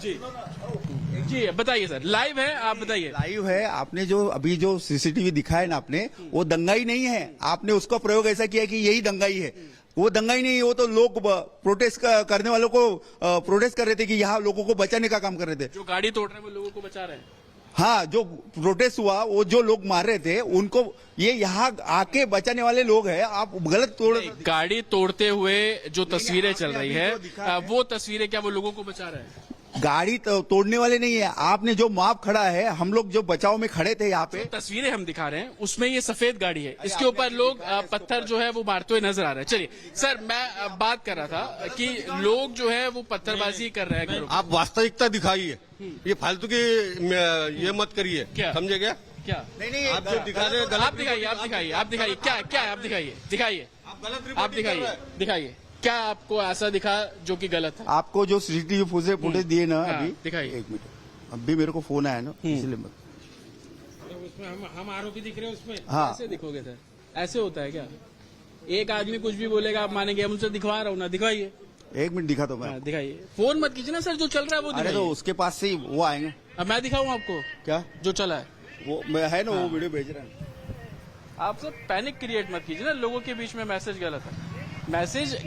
जी बताइए sir, live है, आप बताइए। लाइव है। आपने जो अभी जो सीसीटीवी दिखाया ना आपने, वो दंगाई नहीं है। आपने उसका प्रयोग ऐसा किया कि यही दंगाई है। वो दंगाई नहीं है, वो तो लोग प्रोटेस्ट करने वालों को प्रोटेस्ट कर रहे थे कि यहाँ लोगों को बचाने का काम कर रहे थे। जो गाड़ी तोड़ रहे हैं वो लोगों को बचा रहे हैं। हाँ, जो प्रोटेस्ट हुआ, वो जो लोग मार रहे थे उनको ये यहाँ आके बचाने वाले लोग हैं। आप गलत गाड़ी तोड़ते हुए जो तस्वीरें चल रही है, वो तस्वीरें क्या वो लोगों को बचा रहे हैं? गाड़ी तोड़ने वाले नहीं है। आपने जो माप खड़ा है, हम लोग जो बचाव में खड़े थे यहाँ पे, तस्वीरें हम दिखा रहे हैं, उसमें ये सफेद गाड़ी है, इसके ऊपर लोग पत्थर जो है वो मारते हुए नजर आ रहे हैं। चलिए सर, मैं बात कर रहा था कि लोग जो है वो पत्थरबाजी कर रहे हैं। आप वास्तविकता दिखाइए, ये फालतू की ये मत करिए, समझे क्या? क्या नहीं, आप जो दिखा रहे हैं, आप दिखाइए, आप दिखाइए, आप दिखाइए, क्या है, आप दिखाइए, दिखाइए, आप दिखाइए, दिखाइए क्या आपको ऐसा दिखा जो कि गलत है? आपको जो सीसीटीवी फुटेज दिए ना अभी, दिखाइए। एक मिनट, अभी मेरे को फोन आया ना, इसलिए उसमें हम आरोपी दिख रहे हैं उसमें। हाँ। ऐसे दिखोगे सर? ऐसे होता है क्या? एक आदमी कुछ भी बोलेगा आप मानेंगे? हम उनसे दिखवा रहा हूँ ना, दिखाइए। एक मिनट दिखा दो मैं। दिखाइए, फोन मत कीजिए ना सर, जो चल रहा है वो अरे दिखाइए। तो उसके पास से ही वो आएंगे। अब मैं दिखाऊं आपको क्या जो चला है? वो मैं है ना, वो वीडियो भेज रहा है। आप सब पैनिक क्रिएट मत कीजिए ना, लोगों के बीच में मैसेज गलत है,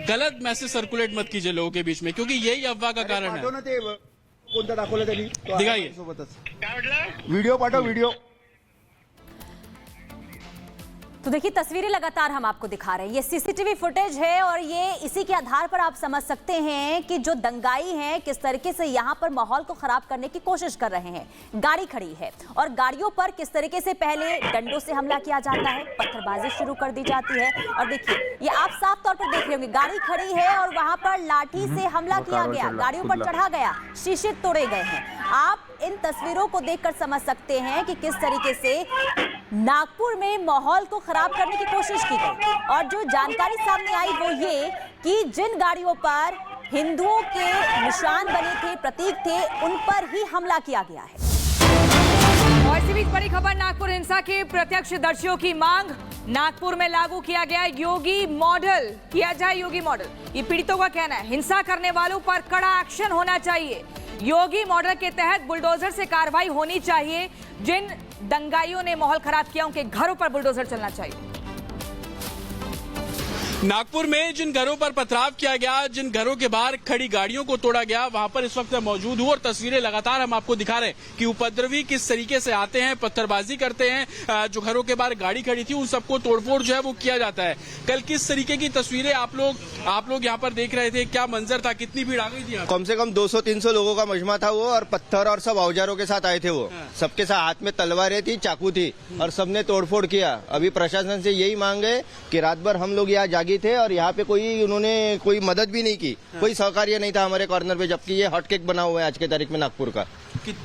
गलत मैसेज सर्कुलेट मत कीजिए लोगों के बीच में, क्योंकि यही अफवाह का कारण है। कोणता दाखवलं त्यांनी? दिखाइए। सोबतच व्हिडिओ पाठव, व्हिडिओ। तो देखिए, तस्वीरें लगातार हम आपको दिखा रहे हैं, ये सीसीटीवी फुटेज है और ये इसी के आधार पर आप समझ सकते हैं कि जो दंगाई हैं किस तरीके से यहाँ पर माहौल को खराब करने की कोशिश कर रहे हैं। गाड़ी खड़ी है और गाड़ियों पर किस तरीके से पहले डंडों से हमला किया जाता है, पत्थरबाजी शुरू कर दी जाती है। और देखिए, ये आप साफ तौर पर देख रहे होंगे, गाड़ी खड़ी है और वहां पर लाठी से हमला किया गया, गाड़ियों पर चढ़ा गया, शीशे तोड़े गए हैं। आप इन तस्वीरों को देखकर समझ सकते हैं कि किस तरीके से नागपुर में माहौल को खराब करने की कोशिश की गई। और जो जानकारी सामने आई वो ये कि जिन गाड़ियों पर हिंदुओं के निशान बने थे, प्रतीक थे, उन पर ही हमला किया गया है। और इसी बीच बड़ी खबर, नागपुर हिंसा के प्रत्यक्षदर्शियों की मांग, नागपुर में लागू किया गया योगी मॉडल, किया जाए योगी मॉडल, ये पीड़ितों का कहना है। हिंसा करने वालों पर कड़ा एक्शन होना चाहिए। योगी मॉडल के तहत बुलडोजर से कार्रवाई होनी चाहिए। जिन दंगाइयों ने माहौल खराब किया उनके घरों पर बुलडोजर चलना चाहिए। नागपुर में जिन घरों पर पथराव किया गया, जिन घरों के बाहर खड़ी गाड़ियों को तोड़ा गया, वहां पर इस वक्त मौजूद हूं और तस्वीरें लगातार हम आपको दिखा रहे हैं कि उपद्रवी किस तरीके से आते हैं, पत्थरबाजी करते हैं। जो घरों के बाहर गाड़ी खड़ी थी उन सबको तोड़फोड़ जो है वो किया जाता है। कल किस तरीके की तस्वीरें आप लोग यहाँ पर देख रहे थे, क्या मंजर था, कितनी भीड़ आ गई थी? कम से कम 200-300 लोगों का मजमा था वो, और पत्थर और सब औजारों के साथ आए थे वो। सबके साथ हाथ में तलवारें थी, चाकू थी, और सबने तोड़फोड़ किया। अभी प्रशासन से यही मांग है कि रात भर हम लोग यहाँ जागी थे और यहाँ पे उन्होंने कोई मदद भी नहीं की, कोई सहकार्य नहीं था हमारे कॉर्नर पे, जबकि ये हॉटकेक बना हुआ है आज के तारीख में नागपुर का।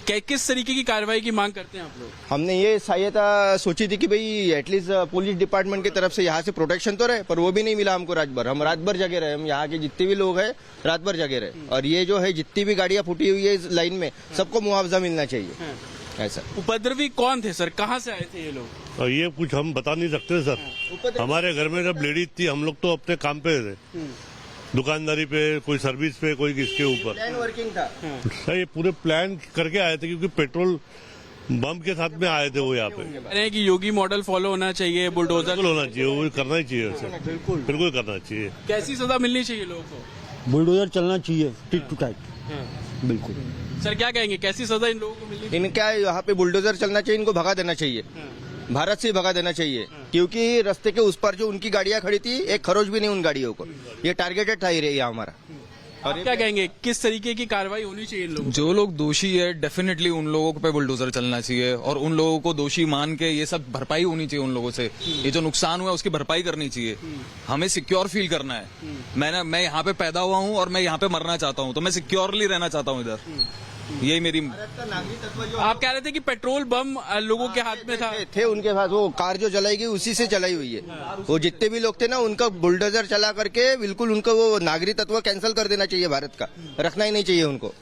किस तरीके की कार्रवाई की मांग करते हैं आप लोग? हमने ये सहायता सोची थी कि भाई एटलीस्ट पुलिस डिपार्टमेंट की तरफ से यहाँ से प्रोटेक्शन तो रहे, पर वो भी नहीं मिला हमको। रात भर हम रात भर जगे रहे, हम यहाँ के जितने भी लोग हैं रात भर जगे रहे। और ये जो है जितनी भी गाड़ियां फूटी हुई है इस लाइन में, सबको मुआवजा मिलना चाहिए। ऐसा उपद्रवी कौन थे सर, कहाँ से आए थे ये लोग? ये कुछ हम बता नहीं सकते सर। हमारे घर में जब लेडीज थी, हम लोग तो अपने काम पे थे, दुकानदारी पे, कोई सर्विस पे, कोई किसके ऊपर। प्लान वर्किंग था सर, ये पूरे प्लान करके आए थे, क्योंकि पेट्रोल बम के साथ में आए थे वो यहाँ पे। कि योगी मॉडल फॉलो होना चाहिए, बुलडोजर होना चाहिए, वो करना ही चाहिए सर, बिल्कुल करना चाहिए। कैसी सजा मिलनी चाहिए लोगों को? बुलडोजर चलना चाहिए, टिट टू टाइट। बिल्कुल सर, क्या कहेंगे, कैसी सजा इन लोगों को मिलनी चाहिए? इनका यहाँ पे बुलडोजर चलना चाहिए, इनको भगा देना चाहिए, भारत से भगा देना चाहिए। क्योंकि रास्ते के उस पर जो उनकी गाड़ियां खड़ी थी, एक खरोच भी नहीं उन गाड़ियों को। ये टारगेटेड था एरिया हमारा। और क्या कहेंगे, किस तरीके की कार्रवाई होनी चाहिए इन लोगों? जो लोग दोषी है डेफिनेटली उन लोगों पे बुलडोजर चलना चाहिए, और उन लोगों को दोषी मान के ये सब भरपाई होनी चाहिए उन लोगों से। ये जो नुकसान हुआ उसकी भरपाई करनी चाहिए। हमें सिक्योर फील करना है। मैं यहाँ पे पैदा हुआ हूँ और मैं यहाँ पे मरना चाहता हूँ, तो मैं सिक्योरली रहना चाहता हूँ इधर। यही मेरी। आप कह रहे थे कि पेट्रोल बम लोगों के हाथ में थे उनके पास, वो कार जो जलाई गई उसी से चलाई हुई है। वो जितने भी लोग थे ना, उनका बुलडोजर चला करके बिल्कुल उनको वो नागरिक तत्व कैंसिल कर देना चाहिए, भारत का रखना ही नहीं चाहिए उनको।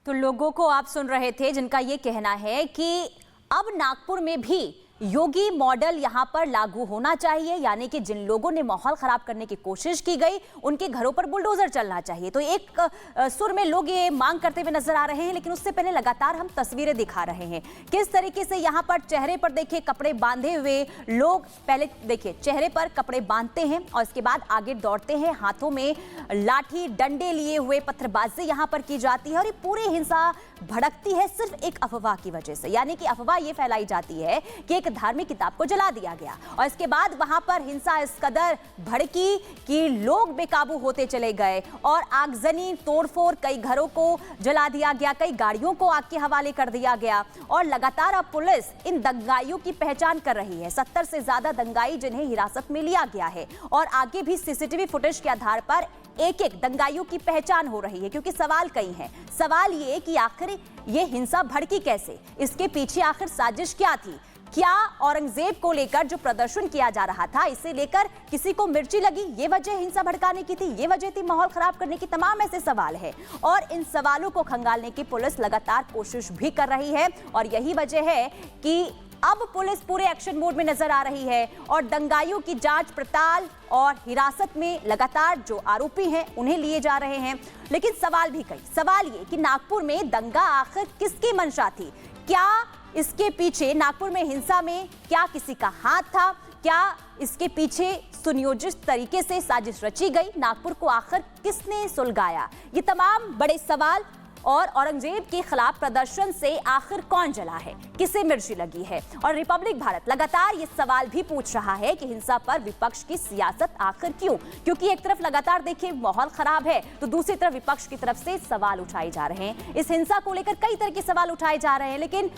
तो लोगों को आप सुन रहे थे जिनका ये कहना है कि अब नागपुर में भी योगी मॉडल यहां पर लागू होना चाहिए, यानी कि जिन लोगों ने माहौल खराब करने की कोशिश की गई उनके घरों पर बुलडोजर चलना चाहिए। तो एक सुर में लोग ये मांग करते हुए नजर आ रहे हैं, लेकिन उससे पहले लगातार हम तस्वीरें दिखा रहे हैं किस तरीके से यहां पर चेहरे पर देखिए कपड़े बांधे हुए लोग, पहले देखिए चेहरे पर कपड़े बांधते हैं और इसके बाद आगे दौड़ते हैं, हाथों में लाठी डंडे लिए हुए पत्थरबाजी यहां पर की जाती है और ये पूरी हिंसा भड़कती है सिर्फ एक अफवाह की वजह से। यानी कि अफवाह ये फैलाई जाती है कि एक धार्मिक किताब को जला दिया गया और इसके बाद वहां पर हिंसा इस कदर भड़की कि लोग बेकाबू होते चले गए और आगजनी, तोड़फोड़, कई घरों को जला दिया गया, कई गाड़ियों को आग के हवाले कर दिया गया और लगातार अब पुलिस इन दंगाइयों की पहचान कर रही है। 70 से ज्यादा दंगाई जिन्हें हिरासत में लिया गया है और आगे भी सीसीटीवी फुटेज के आधार पर एक एक दंगाइयों की पहचान हो रही है, क्योंकि सवाल कई हैं। सवाल ये कि आखिर ये हिंसा भड़की कैसे, इसके पीछे आखिर साजिश क्या थी? क्या औरंगजेब को लेकर जो प्रदर्शन किया जा रहा था, इसे लेकर किसी को मिर्ची लगी, ये वजह हिंसा भड़काने की थी, ये वजह थी माहौल खराब करने की? तमाम ऐसे सवाल है और इन सवालों को खंगालने की पुलिस लगातार कोशिश भी कर रही है और यही वजह है कि अब पुलिस पूरे एक्शन मोड में नजर आ रही है और दंगाइयों की जांच पड़ताल और हिरासत में लगातार जो आरोपी हैं उन्हें लिए जा रहे हैं। लेकिन सवाल भी कई, सवाल ये कि नागपुर में दंगा आखिर किसकी मंशा थी? क्या इसके पीछे, नागपुर में हिंसा में क्या किसी का हाथ था? क्या इसके पीछे सुनियोजित तरीके से साजिश रची गई? नागपुर को आखिर किसने सुलगाया? ये तमाम बड़े सवाल। और औरंगजेब के खिलाफ प्रदर्शन से आखिर कौन जला है, किसे मिर्ची लगी है? और रिपब्लिक भारत लगातार ये सवाल भी पूछ रहा है कि हिंसा पर विपक्ष की सियासत आखिर क्यों? क्योंकि एक तरफ लगातार देखिए माहौल खराब है तो दूसरी तरफ विपक्ष की तरफ से सवाल उठाए जा रहे हैं। इस हिंसा को लेकर कई तरह के सवाल उठाए जा रहे हैं, लेकिन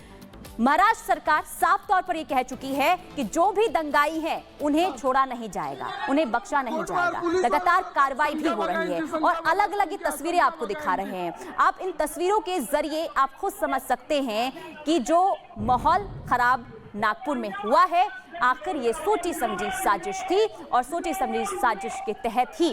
महाराष्ट्र सरकार साफ तौर पर यह कह चुकी है कि जो भी दंगाई हैं उन्हें छोड़ा नहीं जाएगा, उन्हें बख्शा नहीं जाएगा। लगातार कार्रवाई भी हो रही है और अलग अलग ये तस्वीरें आपको दिखा रहे हैं। आप इन तस्वीरों के जरिए आप खुद समझ सकते हैं कि जो माहौल खराब नागपुर में हुआ है आखिर ये सोची समझी साजिश थी और सोची समझी साजिश के तहत ही